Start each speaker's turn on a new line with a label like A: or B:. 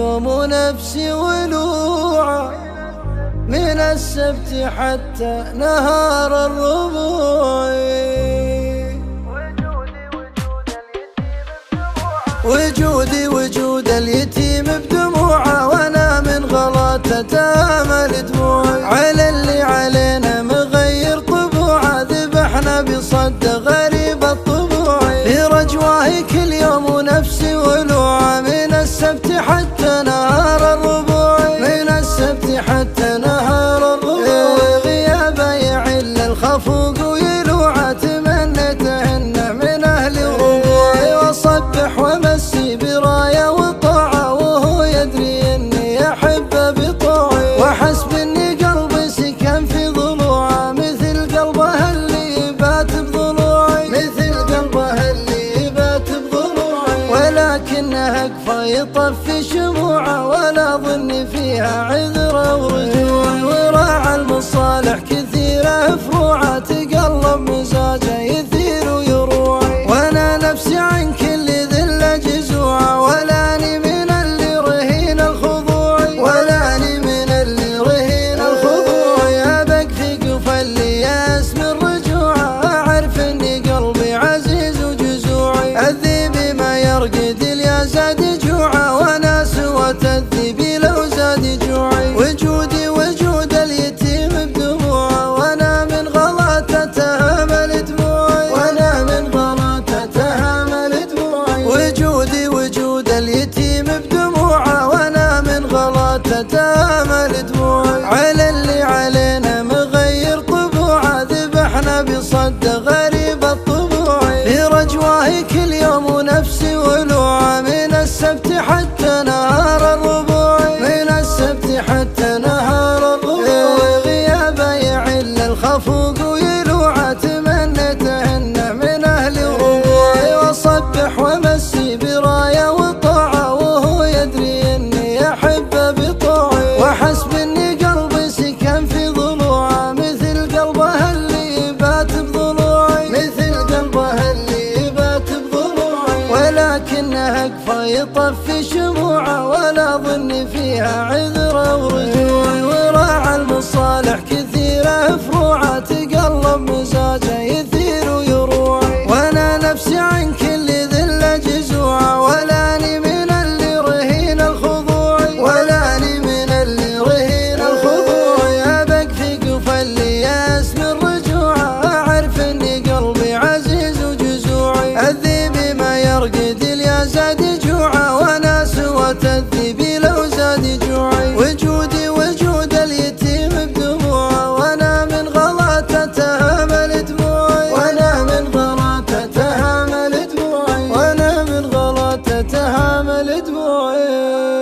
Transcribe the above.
A: اليوم ونفسي ولوعة، من السبت حتى نهار الربوع. وجودي وجود اليتيم بدموعه، وانا من غلطة امل دموعي. على اللي علينا مغير طبوعه، ذبحنا بصد غريب الطبوع. في رجواه كل يوم ونفسي ولوعه، من السبت حتى نهار الربوع. من السبت حتى نهار الربوع. غيابه يعل الخفوق ويلوعه، تمنيتهن من اهل الربوع. واصبح ومسي برايه وطاعه، وهو يدري اني احبه بطوعي. واحسب اني قلبي سكن في ضلوعه، مثل قلبه اللي يبات بضلوعي. مثل قلبه اللي يبات بضلوعي. ولكنها كفى يطفي شموعه، ولا ظني فيها عذره ورجوعي. وراعى المصالح كثيره فروعه، تقلب مزاجه يثير ويروعي. وانا نفسي عن كل ذله جزوعه، ولاني من اللي رهين الخضوع. ولاني من اللي رهين الخضوع. ابك في قفا الياس من رجوعه، اعرف اني قلبي عزيز وجزوعي. الذيب ما يرقد اليا زاد جوعه، وانا سوى الذيب لو زاد جوعي. وجودي وجود اليتيم بدموعه، وانا من غلطته امل دموعي. وانا من غلطته امل دموعي. وجودي وجود اليتيم بدموعه، وانا من غلطته امل دموعي. على اللي علينا مغير طبوعه، ذبحنا بصد غريب الطبوع. في رجواه كل يوم ونفسي ولوعه، من السبت حتى نهار الربوع. من السبت حتى نهار الربوع. غيابه يعل الخفوق ويلوعه، تمنيتهن من اهل الربوع. واصبح ومسي برايه وطاعه، وهو يدري اني احبه بطوعي. واحسب اني قلبي سكن في ضلوعه، مثل قلبه اللي يبات بضلوعي. مثل قلبه اللي يبات بضلوعي. ولكنها كفى يطفي شموعه، ولا ظني فيها عذره ورجوعي. وراعى المصالح كثيره فروعه، تقلب مزاجه يثير ويروعي. وانا نفسي عن كل ذله جزوعه، ولاني من اللي رهين الخضوع. ولاني من اللي رهين الخضوع. ابك في قفا الياس من رجوعه، اعرف اني قلبي عزيز وجزوعي. الذيب ما يرقد اليا زاد جوعه، وانا سوى الذيب لو زاد جوعي. وجودي وجود اليتيم بدموعه، وانا من غلطته امل دموعي. وانا من غلطته امل دموعي. وانا من غلطته امل دموعي.